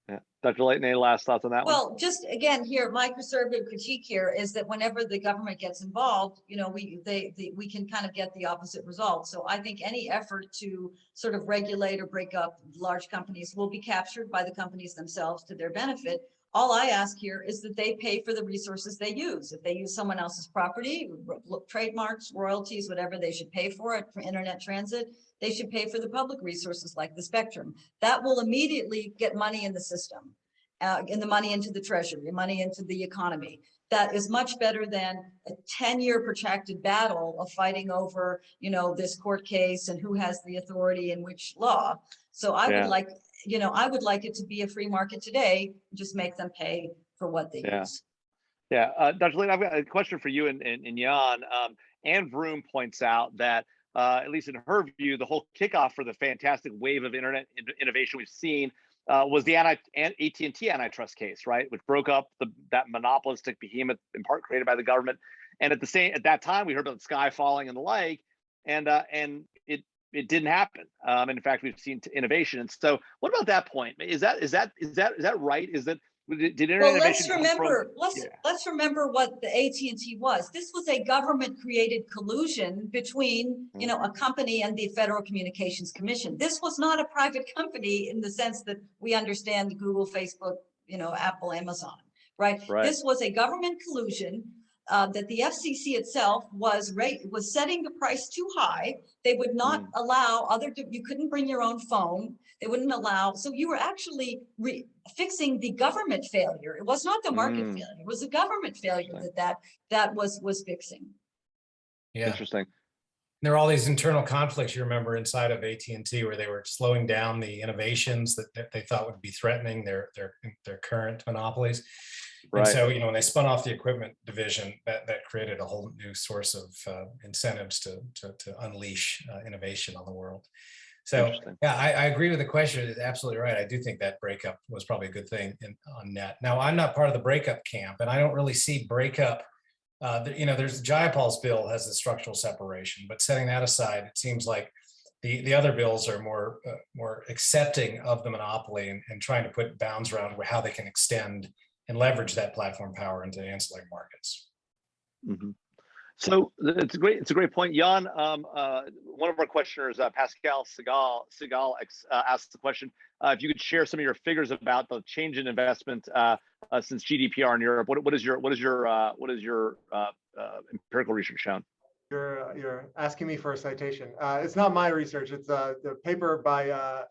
Yeah. Dr. Layton, any last thoughts on that one? Well, just again here, my conservative critique here is that whenever the government gets involved, we can kind of get the opposite result. So I think any effort to sort of regulate or break up large companies will be captured by the companies themselves to their benefit. All I ask here is that they pay for the resources they use. If they use someone else's property, trademarks, royalties, whatever, they should pay for it. For internet transit, they should pay for the public resources like the spectrum. That will immediately get money in the system, and the money into the treasury, money into the economy. that is much better than a 10-year protracted battle of fighting over, this court case and who has the authority in which law. So I would like, I would like it to be a free market today, just make them pay for what they use. Yeah, Dr. Layton, I've got a question for you and Jan. Anne Vroom points out that, at least in her view, the whole kickoff for the fantastic wave of internet innovation we've seen was the AT&T antitrust case, right, which broke up that monopolistic behemoth in part created by the government. And at that time, we heard about the sky falling and the like, and it didn't happen. And in fact, we've seen innovation. And so, what about that point? Is that right? Did internet innovation let's remember what the AT&T was. This was a government-created collusion between, a company and the Federal Communications Commission. This was not a private company in the sense that we understand Google, Facebook, Apple, Amazon, right? This was a government collusion that the FCC itself was setting the price too high. They would not allow you couldn't bring your own phone. They wouldn't allow, so you were actually fixing the government failure. It was not the market failure. It was the government failure that was fixing. Yeah. Interesting. There are all these internal conflicts, you remember, inside of AT&T where they were slowing down the innovations that they thought would be threatening their current monopolies. Right. And so, when they spun off the equipment division, that created a whole new source of incentives to unleash innovation on the world. So, yeah, I agree with the question. It's absolutely right. I do think that breakup was probably a good thing on net. Now, I'm not part of the breakup camp, and I don't really see breakup. There's Jayapal's bill has the structural separation, but setting that aside, it seems like the other bills are more accepting of the monopoly and trying to put bounds around how they can extend and leverage that platform power into ancillary markets. Mm-hmm. So it's a great point, Jan. One of our questioners, Pascal Segal, asked the question: if you could share some of your figures about the change in investment since GDPR in Europe. What is your empirical research shown? You're asking me for a citation. It's not my research. It's the paper by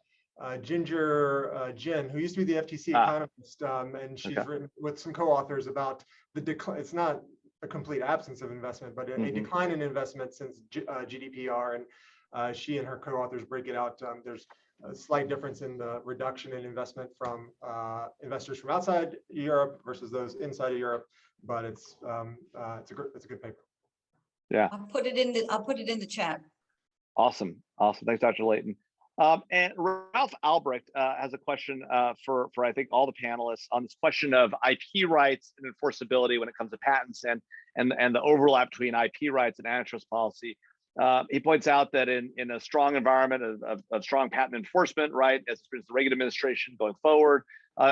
Ginger Jin, who used to be the FTC economist, and she's written with some co-authors about the decline. It's not a complete absence of investment, but a decline in investment since GDPR, and she and her co-authors break it out. There's a slight difference in the reduction in investment from investors from outside Europe versus those inside of Europe, but it's a good paper. Yeah, I'll put it in the chat. Awesome. Thanks, Dr. Layton. And Ralph Albrecht has a question for I think all the panelists on this question of IP rights and enforceability when it comes to patents and the overlap between IP rights and antitrust policy. He points out that in a strong environment of strong patent enforcement, right, as the Reagan administration going forward,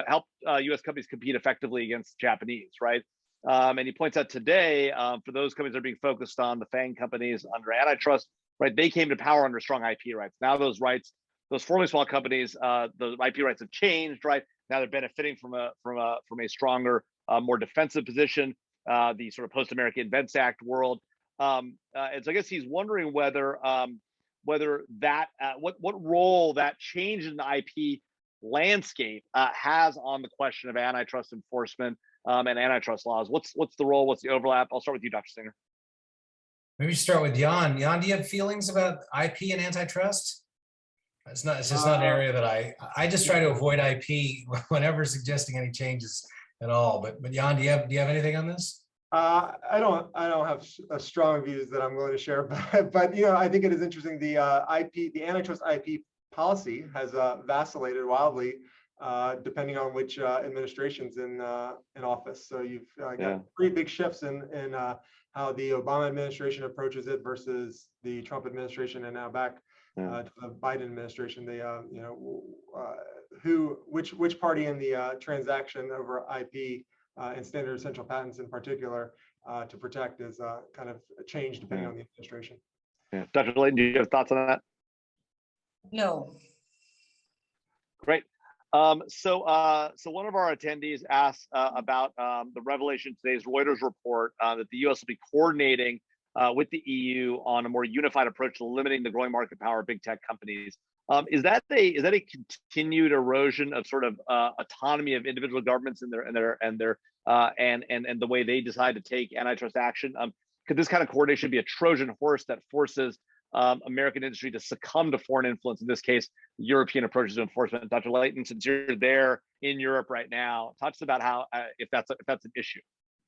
help U.S. companies compete effectively against Japanese, right? And he points out today, for those companies that are being focused on the FANG companies under antitrust, right, they came to power under strong IP rights. Now those rights, those formerly small companies, the IP rights have changed, right? Now they're benefiting from a stronger, more defensive position, the sort of post-America Invents Act world. And so I guess he's wondering whether that what role that change in the IP landscape has on the question of antitrust enforcement and antitrust laws. What's the role? What's the overlap? I'll start with you, Dr. Singer. Maybe start with Jan. Jan, do you have feelings about IP and antitrust? It's just not an area that I just try to avoid IP whenever suggesting any changes at all. But Jan, do you have anything on this? I don't have strong views that I'm willing to share, but I think it is interesting. The antitrust IP policy has vacillated wildly depending on which administration's in office. So you've got pretty big shifts in how the Obama administration approaches it versus the Trump administration, and now back to the Biden administration. They, which party in the transaction over IP and standard essential patents in particular to protect is kind of a change depending on the administration. Yeah, Dr. Layton, do you have thoughts on that? No. Great. So one of our attendees asked about the revelation in today's Reuters report that the U.S. will be coordinating with the EU on a more unified approach to limiting the growing market power of big tech companies. Is that a continued erosion of sort of autonomy of individual governments and their and the way they decide to take antitrust action. Could this kind of coordination be a Trojan horse that forces American industry to succumb to foreign influence, in this case, European approaches to enforcement? Dr. Layton, since you're there in Europe right now, talk to us about how, if that's an issue.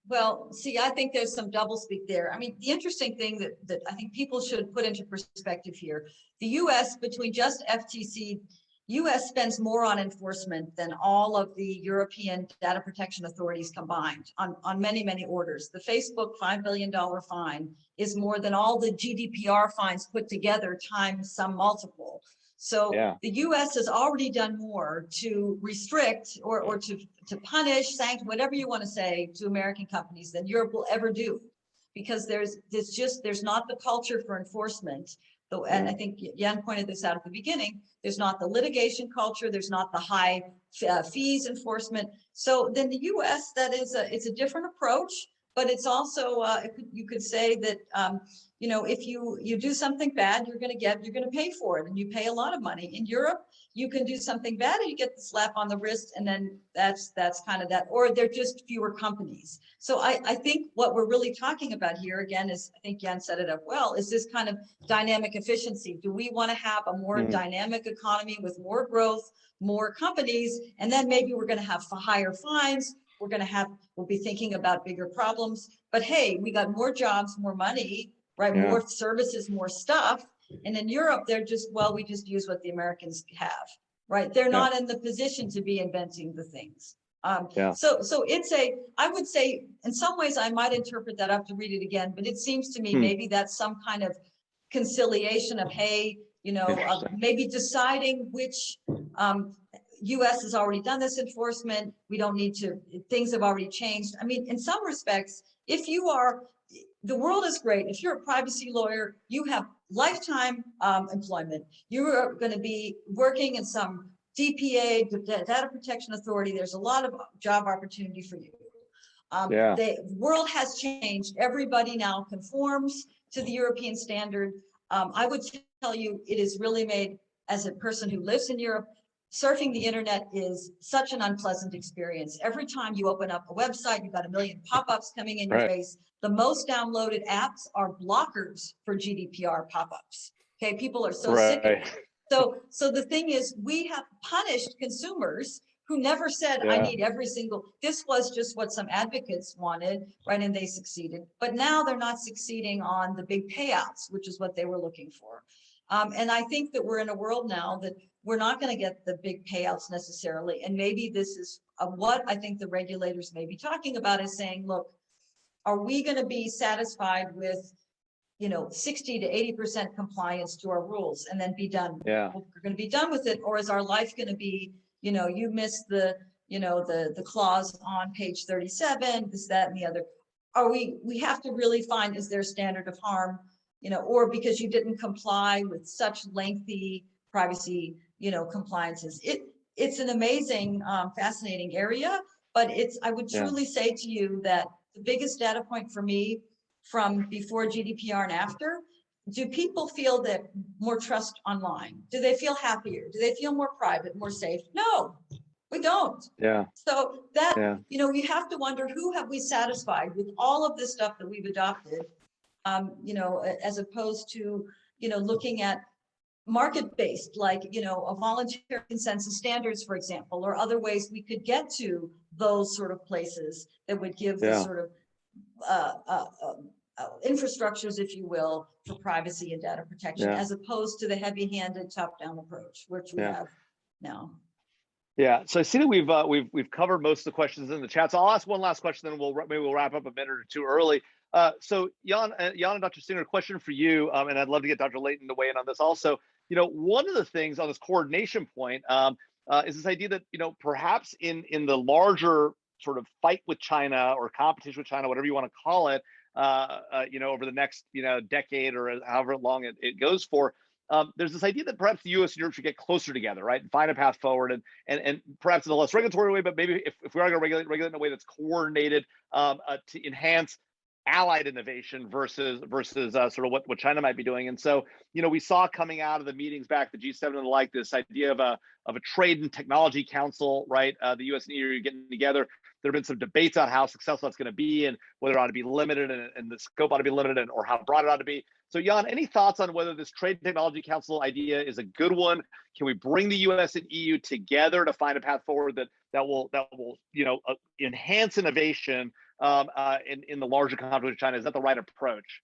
Well, see, I think there's some doublespeak there. I mean, the interesting thing that I think people should put into perspective here, the US, between just FTC, US spends more on enforcement than all of the European data protection authorities combined on many, many orders. The Facebook $5 billion fine is more than all the GDPR fines put together times some multiple. So the US has already done more to restrict or to punish, sanction, whatever you want to say, to American companies than Europe will ever do, because there's not the culture for enforcement. And I think Jan pointed this out at the beginning, there's not the litigation culture, there's not the high fees enforcement. So then the US, it's a different approach, but it's also, you could say that, you know, if you do something bad, you're going to pay for it, and you pay a lot of money. In Europe, you can do something bad and you get the slap on the wrist, and then that's kind of that, or they're just fewer companies. So I think what we're really talking about here, again, is, I think Jan set it up well, is this kind of dynamic efficiency. Do we want to have a more dynamic economy with more growth, more companies, and then maybe we're going to have higher fines, we'll be thinking about bigger problems, but hey, we got more jobs, more money, right? More services, more stuff. And in Europe, they're just, well, we just use what the Americans have, right? They're not in the position to be inventing the things. So it's I would say, in some ways, I might interpret that, up to read it again, but it seems to me maybe that's some kind of conciliation of, hey, you know, maybe deciding which US has already done this enforcement. We don't need to, things have already changed. I mean, in some respects, the world is great. If you're a privacy lawyer, you have lifetime employment. You are going to be working in some DPA, Data Protection Authority. There's a lot of job opportunity for you. The world has changed. Everybody now conforms to the European standard. I would tell you, it is really made, as a person who lives in Europe, surfing the internet is such an unpleasant experience. Every time you open up a website, you've got a million pop-ups coming in your face. The most downloaded apps are blockers for GDPR pop-ups. Okay, people are so sick of it. So the thing is, we have punished consumers who never said, I need every single, this was just what some advocates wanted, right? And they succeeded. But now they're not succeeding on the big payouts, which is what they were looking for. And I think that we're in a world now that we're not going to get the big payouts necessarily. And maybe this is what I think the regulators may be talking about, is saying, look, are we going to be satisfied with, you know, 60 to 80% compliance to our rules and then be done? We're going to be done with it. Or is our life going to be, you know, you missed the clause on page 37, this, that, and the other. We have to really find, is there a standard of harm, you know, or because you didn't comply with such lengthy privacy, you know, compliances. It's an amazing, fascinating area, but I would truly say to you that the biggest data point for me from before GDPR and after, do people feel that more trust online? Do they feel happier? Do they feel more private, more safe? No, we don't. So that, you know, you have to wonder, who have we satisfied with all of this stuff that we've adopted, you know, as opposed to, you know, looking at market-based, like, you know, a voluntary consensus standards, for example, or other ways we could get to those sort of places that would give the sort of infrastructures, if you will, for privacy and data protection, as opposed to the heavy-handed top-down approach, which we have now. So I see that we've covered most of the questions in the chat. So I'll ask one last question, then maybe we'll wrap up a minute or two early. So Jan and Dr. Singer, question for you, and I'd love to get Dr. Layton to weigh in on this also. You know, one of the things on this coordination point is this idea that, you know, perhaps in the larger sort of fight with China or competition with China, whatever you want to call it, you know, over the next, you know, decade or however long it goes for, there's this idea that perhaps the U.S. and Europe should get closer together, right, and find a path forward, and perhaps in a less regulatory way, but maybe if we are going to regulate in a way that's coordinated to enhance allied innovation versus sort of what China might be doing. And so, you know, we saw coming out of the meetings back, the G7 and the like, this idea of a trade and technology council, right? The U.S. and EU getting together. There have been some debates on how successful that's going to be and whether it ought to be limited and the scope ought to be limited or how broad it ought to be. So Jan, any thoughts on whether this Trade Technology Council idea is a good one? Can we bring the US and EU together to find a path forward that will enhance innovation in the larger conflict with China? Is that the right approach?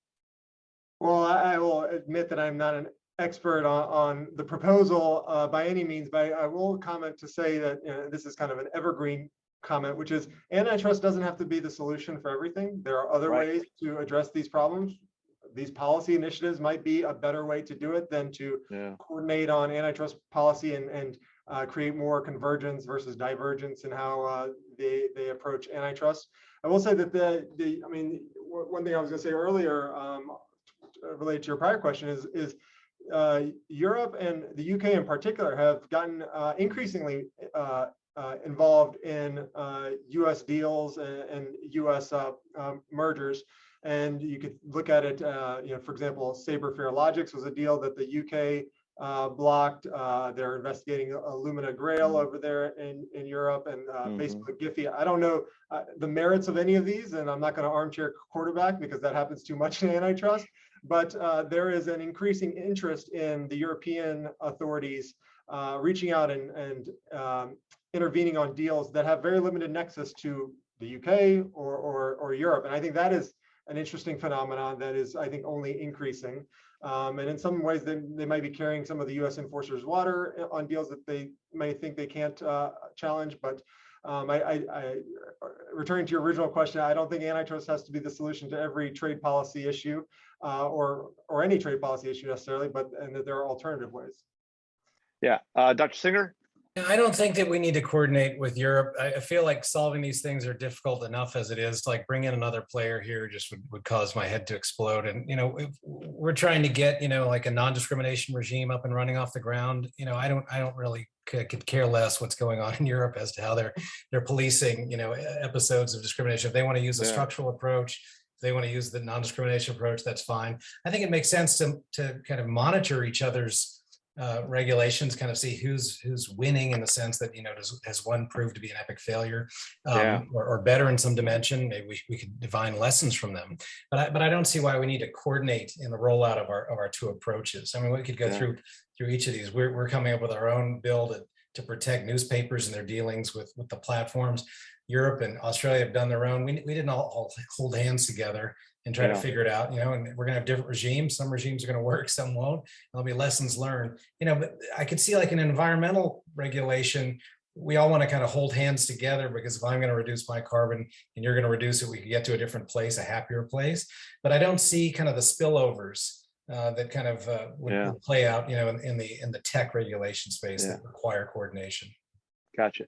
Well, I will admit that I'm not an expert on the proposal by any means, but I will comment to say that this is kind of an evergreen comment, which is antitrust doesn't have to be the solution for everything. There are other ways to address these problems. These policy initiatives might be a better way to do it than to coordinate on antitrust policy and create more convergence versus divergence in how they approach antitrust. I will say that one thing I was going to say earlier related to your prior question is Europe and the UK in particular have gotten increasingly involved in US deals and US mergers. And you could look at it, for example, Sabre Fair Logics was a deal that the UK blocked. They're investigating Illumina Grail over there in Europe, and Facebook Giphy. I don't know the merits of any of these, and I'm not going to armchair quarterback because that happens too much in antitrust. But there is an increasing interest in the European authorities reaching out and intervening on deals that have very limited nexus to the UK or Europe. And I think that is an interesting phenomenon that is, I think, only increasing. And in some ways, they might be carrying some of the US enforcers' water on deals that they may think they can't challenge. But returning to your original question, I don't think antitrust has to be the solution to every trade policy issue or any trade policy issue necessarily, and that there are alternative ways. Yeah, Dr. Singer? I don't think that we need to coordinate with Europe. I feel like solving these things are difficult enough as it is. Like bring in another player here just would cause my head to explode. And, if we're trying to get, like a non-discrimination regime up and running off the ground. I don't really could care less what's going on in Europe as to how they're policing, episodes of discrimination. If they want to use a structural approach, if they want to use the non-discrimination approach, that's fine. I think it makes sense to kind of monitor each other's regulations, kind of see who's winning in the sense that, has one proved to be an epic failure or better in some dimension. Maybe we could divine lessons from them. But I don't see why we need to coordinate in the rollout of our two approaches. I mean, we could go through each of these. We're coming up with our own bill to protect newspapers and their dealings with the platforms. Europe and Australia have done their own. We didn't all hold hands together and try to figure it out, and we're going to have different regimes. Some regimes are going to work, some won't. There'll be lessons learned, but I could see like an environmental regulation, we all want to kind of hold hands together because if I'm going to reduce my carbon and you're going to reduce it, we can get to a different place, a happier place. But I don't see kind of the spillovers that kind of would play out, in the tech regulation space that require coordination. Gotcha.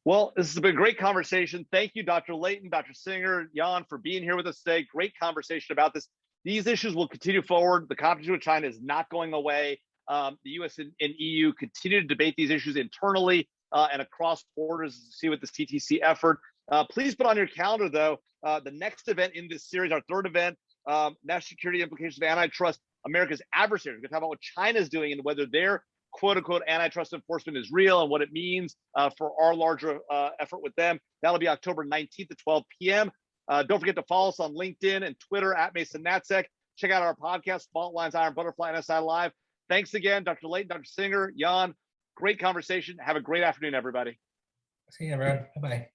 Well, this has been a great conversation. Thank you, Dr. Layton, Dr. Singer, Jan, for being here with us today. Great conversation about this. These issues will continue forward. The competition with China is not going away. The US and EU continue to debate these issues internally and across borders to see with this TTC effort. Please put on your calendar, though, the next event in this series, our third event, national security implications of antitrust, America's adversaries. We're going to talk about what China's doing and whether their quote unquote antitrust enforcement is real and what it means for our larger effort with them. That'll be October 19th at 12 p.m. Don't forget to follow us on LinkedIn and Twitter at Mason Natsek. Check out our podcast, Fault Lines, Iron Butterfly, and SI Live. Thanks again, Dr. Layton, Dr. Singer, Jan. Great conversation. Have a great afternoon, everybody. See you, everyone. Bye-bye.